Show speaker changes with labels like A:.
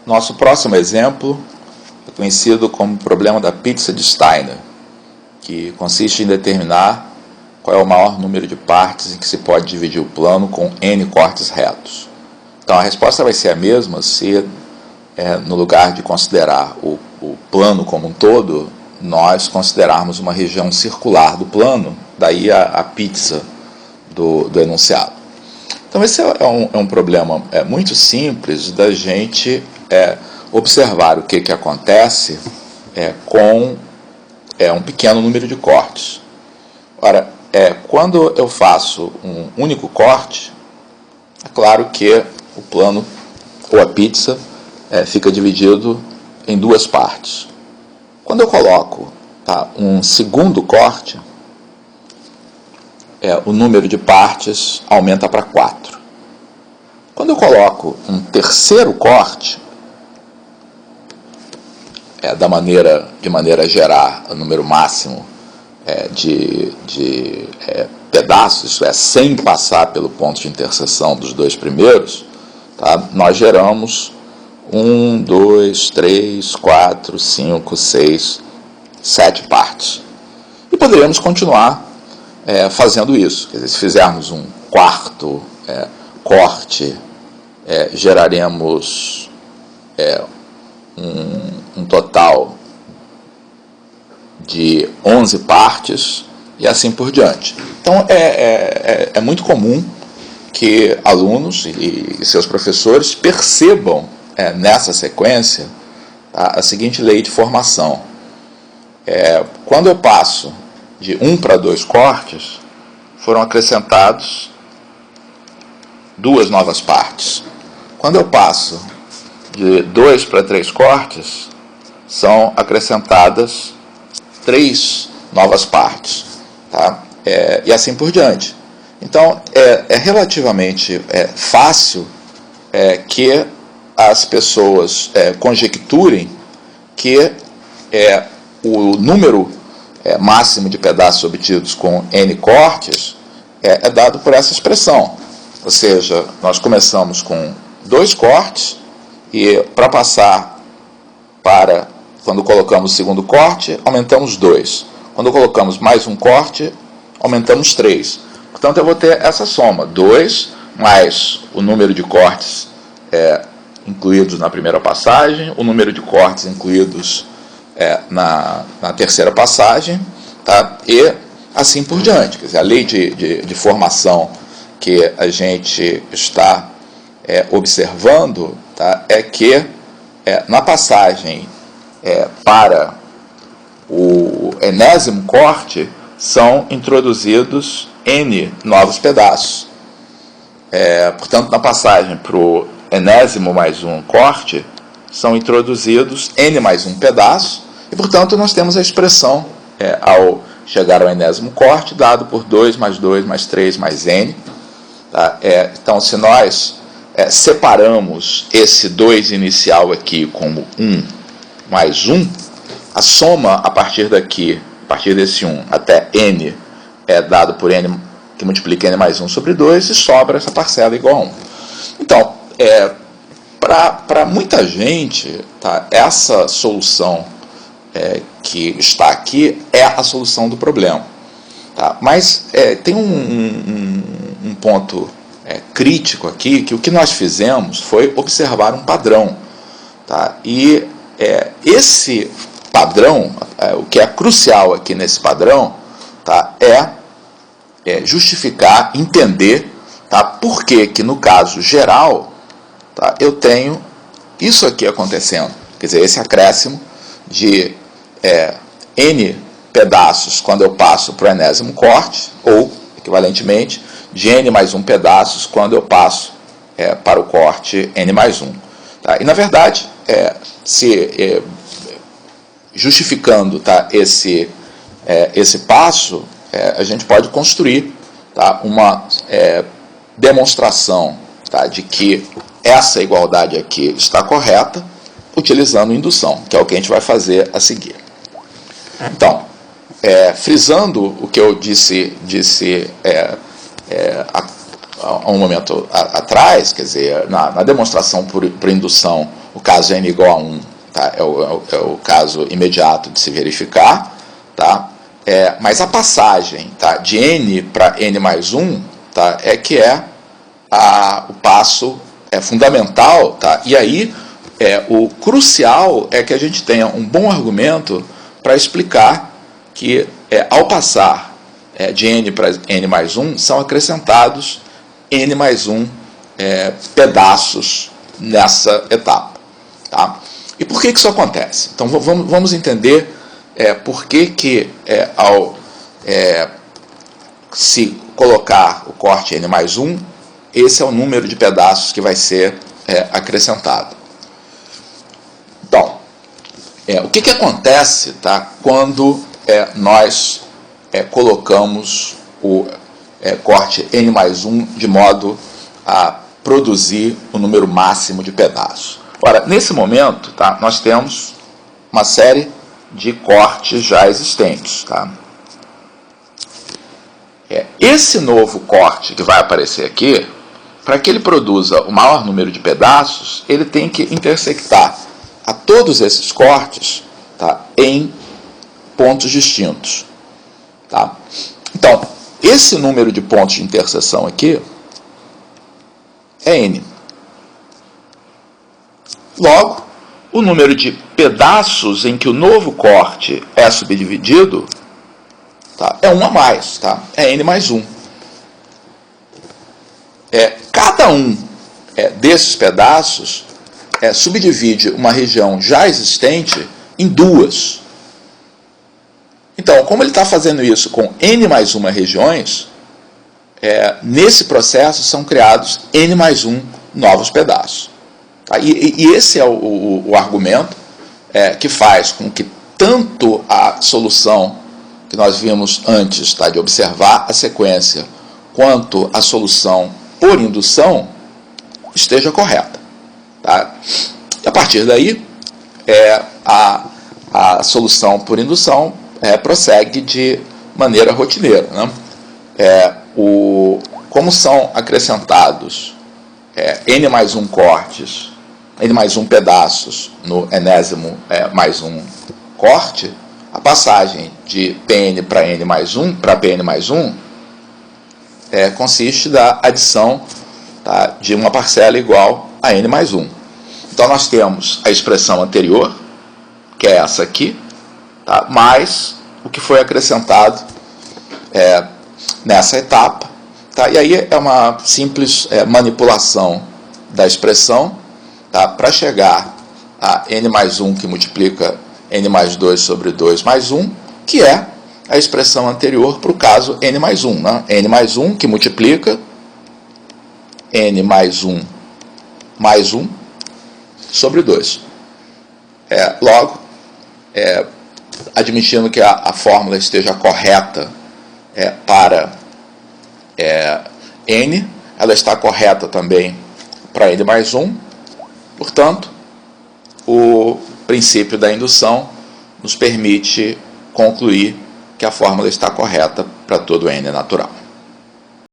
A: Nosso próximo exemplo é conhecido como problema da pizza de Steiner, que consiste em determinar qual é o maior número de partes em que se pode dividir o plano com n cortes retos. Então a resposta vai ser a mesma se, no lugar de considerar o plano como um todo, nós considerarmos uma região circular do plano, daí a pizza do enunciado. Então esse é um problema muito simples da gente observar o que acontece com um pequeno número de cortes. Ora, quando eu faço um único corte, é claro que o plano ou a pizza fica dividido em duas partes. Quando eu coloco um segundo corte, o número de partes aumenta para 4. Quando eu coloco um terceiro corte, de maneira a gerar o número máximo de pedaços, isto é, sem passar pelo ponto de interseção dos dois primeiros, nós geramos 1, 2, 3, 4, 5, 6, 7 partes. E poderíamos continuar fazendo isso. Quer dizer, se fizermos um quarto corte, geraremos um total de 11 partes e assim por diante. Então é muito comum que alunos e seus professores percebam nessa sequência a seguinte lei de formação. Quando eu passo de 1 para 2 cortes, foram acrescentados 2 novas partes. Quando eu passo de 2 para 3 cortes, são acrescentadas 3 novas partes. E assim por diante. Então, é relativamente fácil que as pessoas conjecturem que o número máximo de pedaços obtidos com n cortes é dado por essa expressão. Ou seja, nós começamos com 2 cortes e para passar para, quando colocamos o segundo corte, aumentamos 2. Quando colocamos mais um corte, aumentamos 3. Portanto, eu vou ter essa soma, 2 mais o número de cortes incluídos na primeira passagem, o número de cortes incluídos na terceira passagem, e assim por diante. Quer dizer, a lei de formação que a gente está observando é que na passagem para o enésimo corte são introduzidos n novos pedaços. Portanto, na passagem para o enésimo mais um corte, são introduzidos n mais um pedaço, e, portanto, nós temos a expressão, ao chegar ao enésimo corte, dado por 2 mais 2 mais 3 mais n. Então, se nós separamos esse 2 inicial aqui como 1 mais 1, a soma a partir desse 1 até n é dado por n, que multiplica n mais 1 sobre 2, e sobra essa parcela igual a 1. Então, para muita gente, essa solução que está aqui é a solução do problema. Mas tem um ponto crítico aqui, que o que nós fizemos foi observar um padrão. E esse padrão, o que é crucial aqui nesse padrão, é justificar, entender por que no caso geral eu tenho isso aqui acontecendo. Quer dizer, esse acréscimo de n pedaços quando eu passo para o enésimo corte, ou, equivalentemente, de n mais 1 pedaços quando eu passo para o corte n mais 1. E, na verdade, justificando esse passo, a gente pode construir uma demonstração de que essa igualdade aqui está correta, utilizando indução, que é o que a gente vai fazer a seguir. Então, frisando o que eu disse há um momento atrás, quer dizer, na demonstração por indução, o caso n igual a 1, tá? É o caso imediato de se verificar, tá? Mas a passagem, tá, de n para n mais 1, tá, que é o passo fundamental, tá? E aí o crucial é que a gente tenha um bom argumento para explicar que ao passar de n para n mais 1, são acrescentados n mais 1 pedaços nessa etapa, tá? E por que isso acontece? Então vamos entender por que ao se colocar o corte n mais 1, esse é o número de pedaços que vai ser acrescentado. Então, o que acontece, tá, quando nós colocamos o corte n mais 1 de modo a produzir o número máximo de pedaços? Ora, nesse momento, tá, nós temos uma série de cortes já existentes. Tá? Esse novo corte que vai aparecer aqui, para que ele produza o maior número de pedaços, ele tem que intersectar a todos esses cortes, tá, em pontos distintos. Tá? Então, esse número de pontos de interseção aqui é n. Logo, o número de pedaços em que o novo corte é subdividido, tá, é 1 a mais, tá? É n mais 1. Cada um desses pedaços subdivide uma região já existente em duas. Então, como ele está fazendo isso com n mais 1 regiões, nesse processo são criados n mais 1 novos pedaços. Tá? E esse é o argumento que faz com que tanto a solução que nós vimos antes, tá, de observar a sequência, quanto a solução por indução esteja correta. Tá? E a partir daí, a solução por indução prossegue de maneira rotineira. Né? Como são acrescentados n mais 1 cortes, n mais 1 pedaços no enésimo mais 1 corte, a passagem de Pn para n mais 1 para Pn mais 1 consiste da adição, tá, de uma parcela igual a n mais 1. Então nós temos a expressão anterior, que é essa aqui, tá, mais o que foi acrescentado nessa etapa. Tá, e aí é uma simples manipulação da expressão, tá, para chegar a n mais 1 que multiplica n mais 2 sobre 2 mais 1, que é a expressão anterior para o caso n mais 1. Né? N mais 1 que multiplica n mais 1 sobre 2. Logo, admitindo que a fórmula esteja correta para n, ela está correta também para n mais 1, portanto, o princípio da indução nos permite concluir que a fórmula está correta para todo n natural.